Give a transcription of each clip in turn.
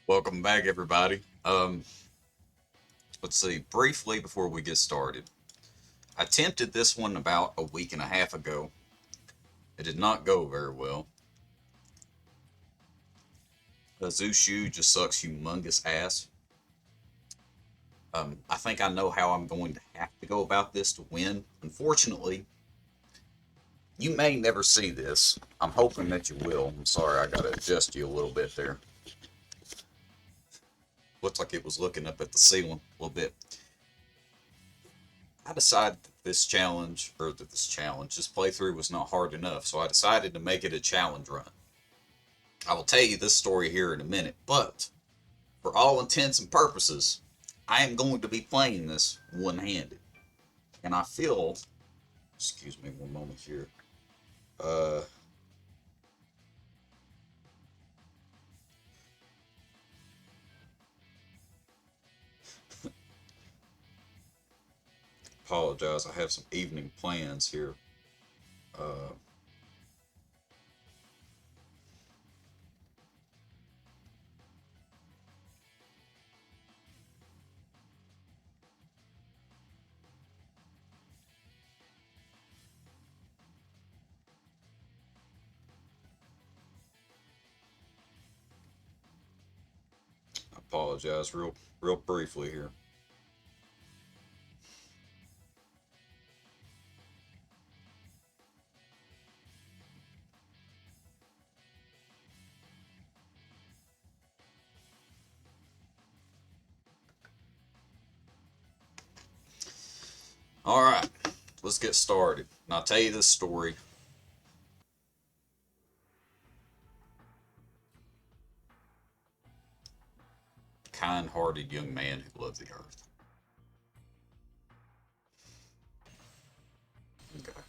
Welcome back, everybody. Let's see, briefly before we get started. I attempted this one about a week and a half ago. It did not go very well. Zushu just sucks humongous ass. I think I know how I'm going to have to go about this to win. Unfortunately, you may never see this. I'm hoping that you will. I'm sorry, I gotta adjust you a little bit there. Looked like it was looking up at the ceiling a little bit. I decided that this playthrough was not hard enough, so I decided to make it a challenge run. I will tell you this story here in a minute, but for all intents and purposes, I am going to be playing this one-handed. And I feel, excuse me one moment here, uh, apologize, I have some evening plans here. Uh, I apologize real briefly here. Alright, let's get started. And I'll tell you this story. Kind-hearted young man who loved the earth. Okay.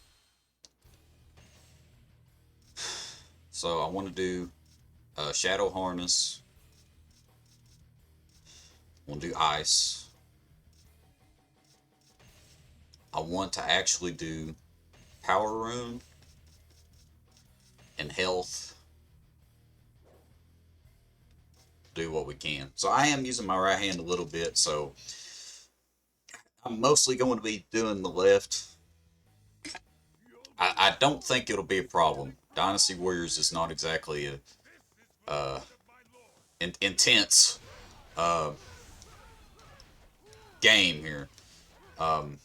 So I want to do Shadow Harness. I want to do Ice. I want to actually do Power Rune and Health. Do what we can. So I am using my right hand a little bit, so I'm mostly going to be doing the left. I don't think it'll be a problem. Dynasty Warriors is not exactly a intense uh, game here. Um,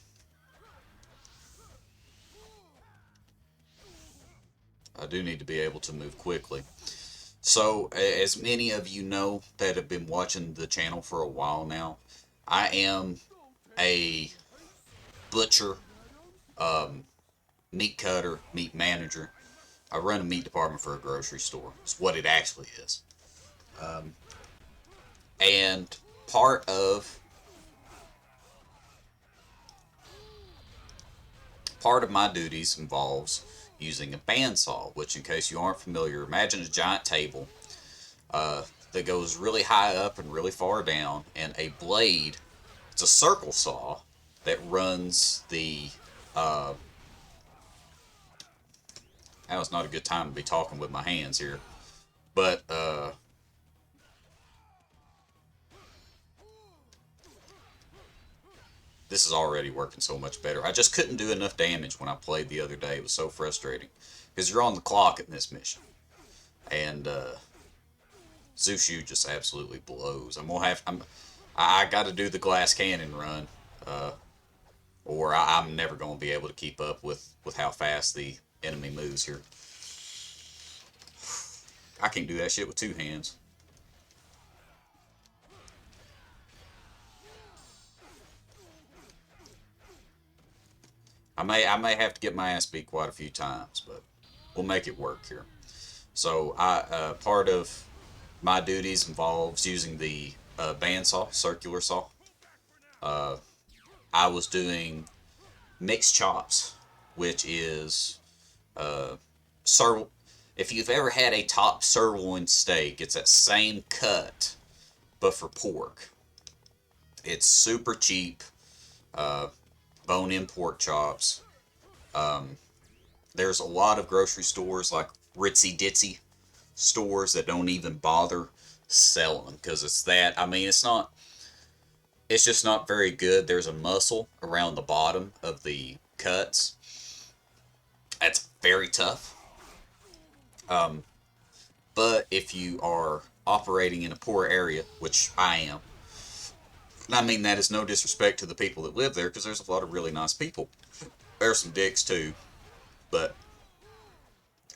I do need to be able to move quickly. So, as many of you know that have been watching the channel for a while now, I am a butcher, um, meat cutter, meat manager. I run a meat department for a grocery store. It's what it actually is. Um, and part of part of my duties involves using a bandsaw, which, in case you aren't familiar, imagine a giant table that goes really high up and really far down, and a blade. It's a circle saw that runs the. Now it's not a good time to be talking with my hands here, but this is already working so much better. I just couldn't do enough damage when I played the other day. It was so frustrating because you're on the clock in this mission, and Zushu just absolutely blows. I got to do the glass cannon run, uh, or I'm never going to be able to keep up with how fast the enemy moves here. I can't do that shit with two hands. I may have to get my ass beat quite a few times, but we'll make it work here. So part of my duties involves using the bandsaw, circular saw. Uh, I was doing mixed chops, which is uh, sir. If you've ever had a top sirloin steak, it's that same cut, but for pork. It's super cheap. Uh, Bone-in pork chops. Um, there's a lot of grocery stores like Ritzy Ditzy stores that don't even bother sell them because it's that. I mean, it's not. It's just not very good. There's a muscle around the bottom of the cuts. That's very tough. Um, but if you are operating in a poor area, which I am, and I mean that is no disrespect to the people that live there because there's a lot of really nice people. There's some dicks too, but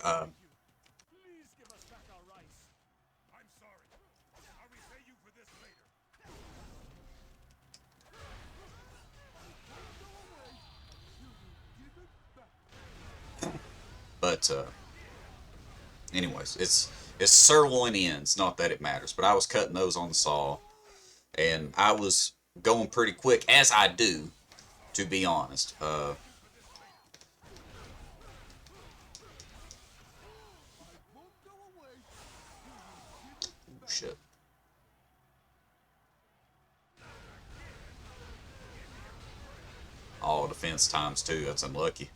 um, but anyways, it's sirloin ends. Not that it matters, but I was cutting those on the saw, and I was going pretty quick as I do, to be honest. Shit. All defense times two. That's unlucky.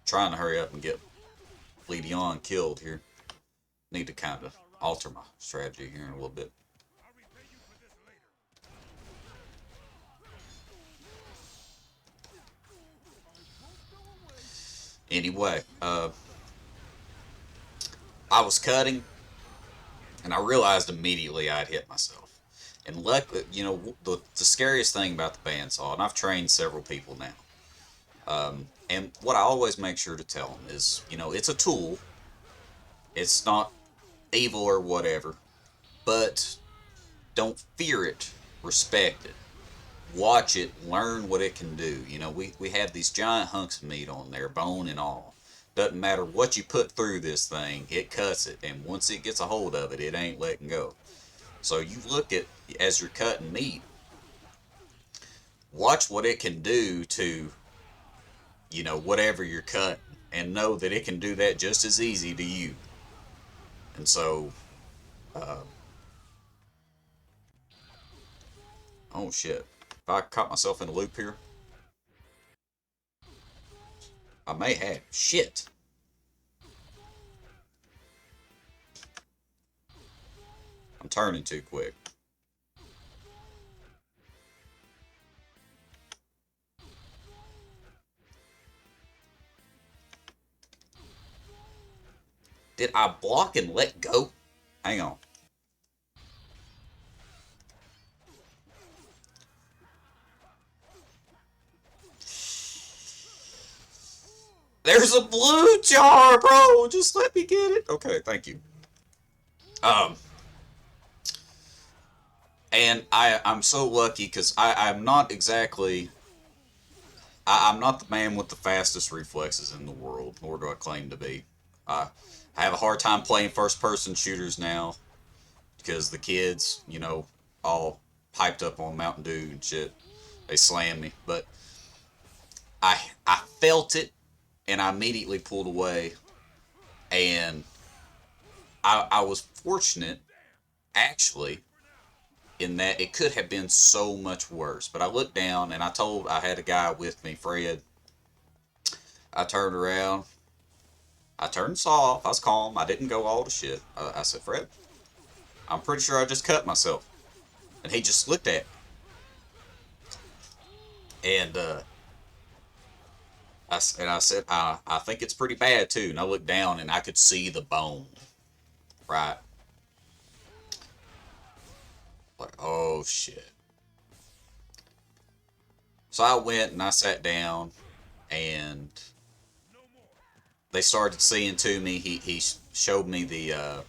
Trying to hurry up and get Leedion killed here. Need to kind of alter my strategy here in a little bit. Anyway, I was cutting, and I realized immediately I'd hit myself. And luckily, the scariest thing about the bandsaw, and I've trained several people now, and what I always make sure to tell them is, it's a tool. It's not evil or whatever, but don't fear it, respect it. Watch it, learn what it can do. We have these giant hunks of meat on there, bone and all. Doesn't matter what you put through this thing, it cuts it, and once it gets a hold of it, it ain't letting go. So you look at, as you're cutting meat, watch what it can do to, whatever you're cutting, and know that it can do that just as easy to you. And so, uh, oh shit, if I caught myself in a loop here, I may have. Shit. I'm turning too quick. Did I block and let go? Hang on. There's a blue jar, bro. Just let me get it. Okay, thank you. Um, and I'm so lucky because I'm not exactly. I'm not the man with the fastest reflexes in the world, nor do I claim to be. I have a hard time playing first person shooters now because the kids, all hyped up on Mountain Dew and shit, they slam me. But I felt it and I immediately pulled away. And I was fortunate, actually, in that it could have been so much worse. But I looked down and I had a guy with me, Fred. I turned around. I turned saw off. I was calm. I didn't go all to shit. I said, Fred, I'm pretty sure I just cut myself. And he just looked at me. And I said, I think it's pretty bad too. And I looked down and I could see the bone. Right. Like, oh shit. So I went and I sat down and they started seeing to me. He showed me uh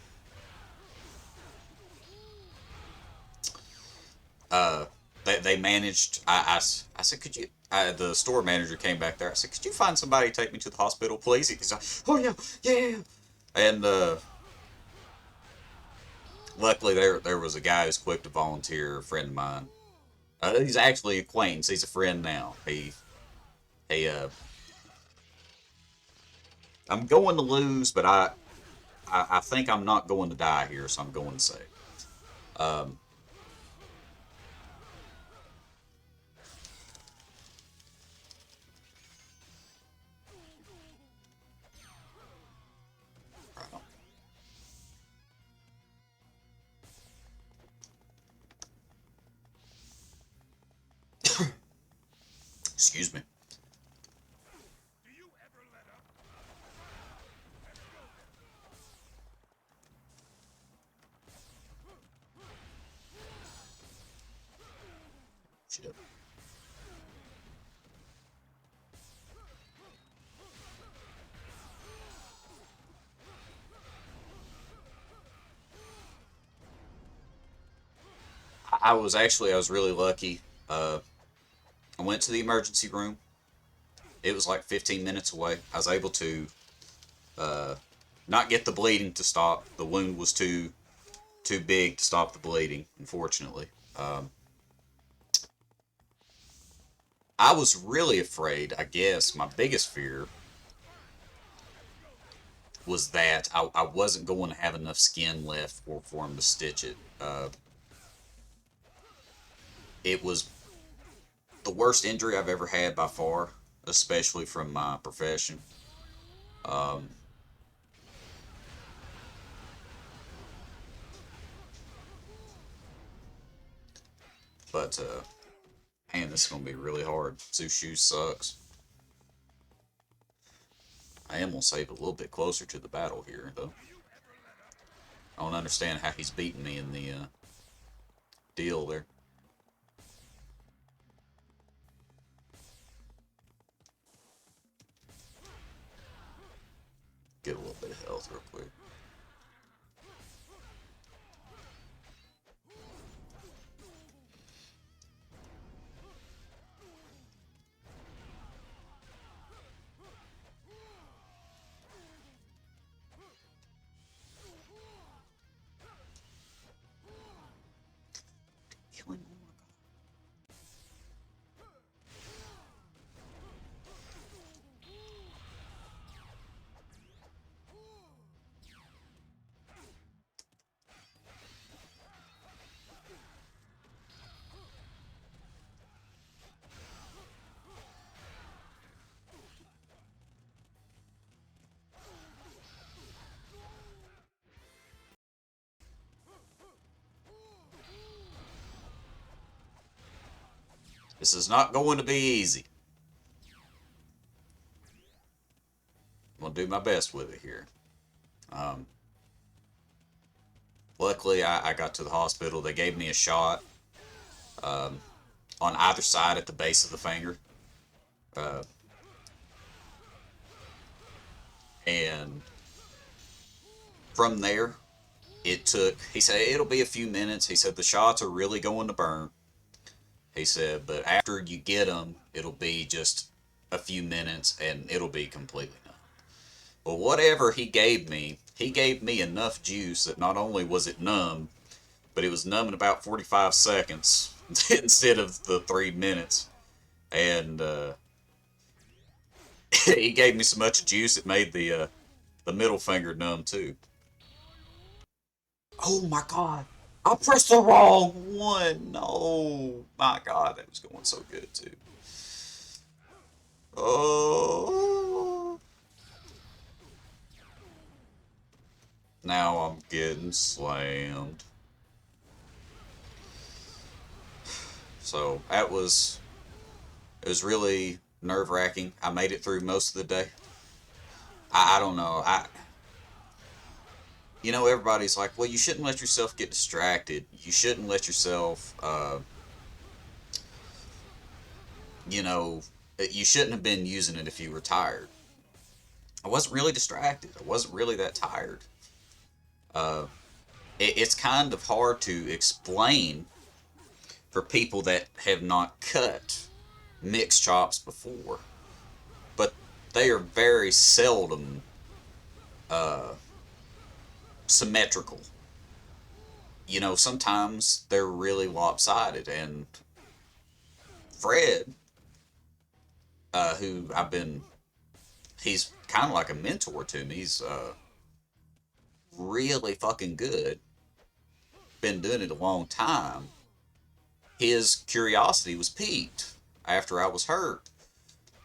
they managed. I said, could you? The store manager came back there. I said, could you find somebody to take me to the hospital, please? He's like, oh yeah, yeah. And luckily there was a guy who's quick to volunteer, a friend of mine. He's actually an acquaintance. He's a friend now. He I'm going to lose, but I think I'm not going to die here, so I'm going to save. Um, Excuse me. Shit. I was really lucky. Uh, I went to the emergency room. It was like 15 minutes away. I was able to uh, not get the bleeding to stop. The wound was too big to stop the bleeding, unfortunately. Um, I was really afraid. I guess my biggest fear was that I wasn't going to have enough skin left for him to stitch it. It was the worst injury I've ever had by far, especially from my profession. Um, but man, this is gonna be really hard. Sushu sucks. I am gonna save a little bit closer to the battle here, though. I don't understand how he's beating me in the deal there. Get a little bit of health real quick. Killing. Oh my god. This is not going to be easy. I'm gonna do my best with it here. Um, Luckily, I got to the hospital. They gave me a shot um, on either side at the base of the finger. Uh, and from there, it took, he said, it'll be a few minutes. He said, the shots are really going to burn. He said, but after you get them, it'll be just a few minutes and it'll be completely numb. Well, whatever he gave me enough juice that not only was it numb, but it was numb in about 45 seconds instead of the 3 minutes. And he gave me so much juice it made the middle finger numb too. Oh my god! I pressed the wrong one. Oh my god, that was going so good too. Oh, now I'm getting slammed. So that was it was really nerve wracking. I made it through most of the day. I don't know. Everybody's like, well, you shouldn't let yourself get distracted. You shouldn't let yourself, you know, you shouldn't have been using it if you were tired. I wasn't really distracted. I wasn't really that tired. Uh, it's kind of hard to explain for people that have not cut mixed chops before, but they are very seldom uh, symmetrical. Sometimes they're really lopsided, and Fred, who he's kind of like a mentor to me. He's really fucking good. Been doing it a long time. His curiosity was piqued after I was hurt.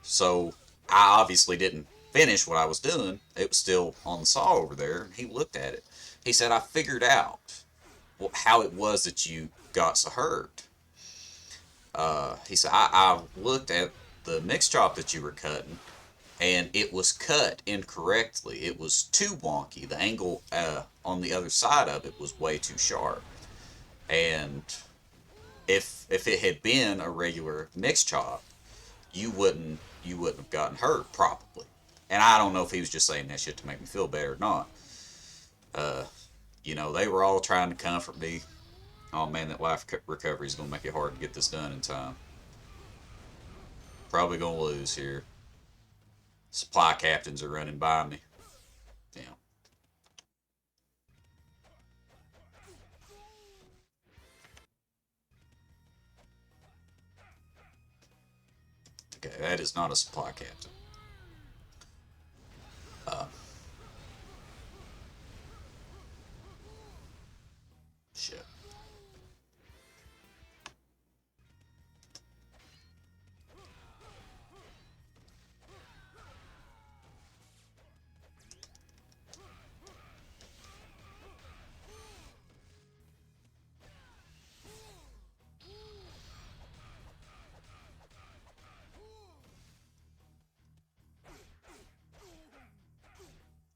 So I obviously didn't finish what I was doing. It was still on the saw over there. He looked at it. He said, I figured out how it was that you got so hurt. He said, I looked at the mix chop that you were cutting, and it was cut incorrectly. It was too wonky. The angle on the other side of it was way too sharp. And if it had been a regular mix chop, you wouldn't have gotten hurt probably. And I don't know if he was just saying that shit to make me feel better or not. Uh, they were all trying to comfort me. Oh man, that life recovery is gonna make it hard to get this done in time. Probably gonna lose here. Supply captains are running by me. Yeah. Okay, that is not a supply captain. Uh, Shit.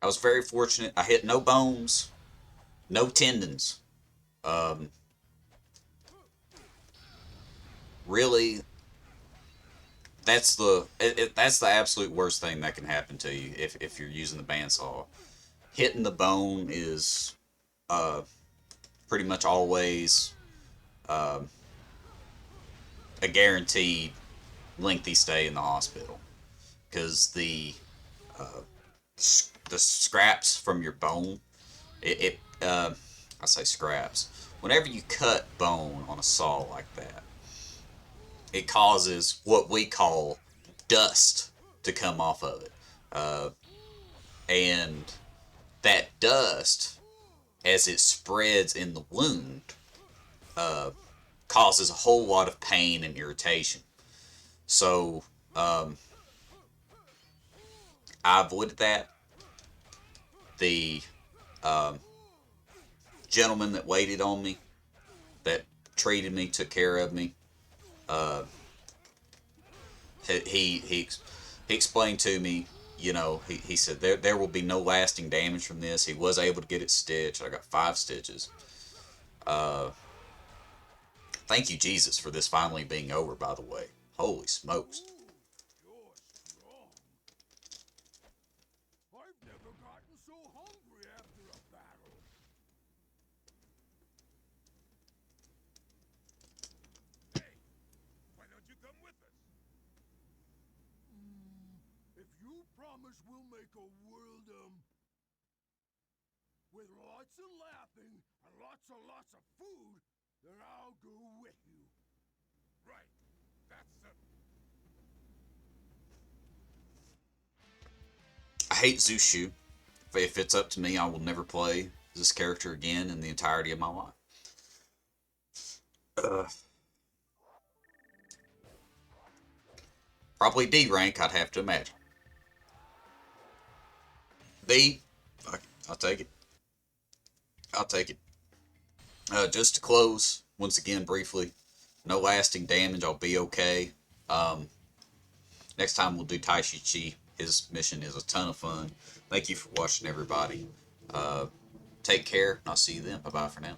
I was very fortunate. I hit no bones, no tendons. Um, Really, that's the absolute worst thing that can happen to you if you're using the bandsaw. Hitting the bone is uh, pretty much always um, a guaranteed lengthy stay in the hospital because uh, the scraps from your bone, I say scraps. Whenever you cut bone on a saw like that, it causes what we call dust to come off of it. Uh, and that dust, as it spreads in the wound, uh, causes a whole lot of pain and irritation. So um, I avoided that. The um, gentleman that waited on me, that treated me, took care of me, uh, he explained to me, he said there will be no lasting damage from this. He was able to get it stitched. I got 5 stitches. Uh, Thank you, Jesus, for this finally being over, by the way. Holy smokes. I've never gotten so hungry after a battle. Hey, why don't you come with us? If you promise we'll make a world, with lots of laughing and lots of food, then I'll go with you. Right. That's simple. I hate Zushu. If it's up to me, I will never play this character again in the entirety of my life. Uh, Probably D rank, I'd have to imagine. D, I'll take it. I'll take it. Just to close, once again, briefly, no lasting damage. I'll be okay. Um, Next time we'll do Tai Chi. His mission is a ton of fun. Thank you for watching, everybody. Uh, Take care, and I'll see you then. Bye bye for now.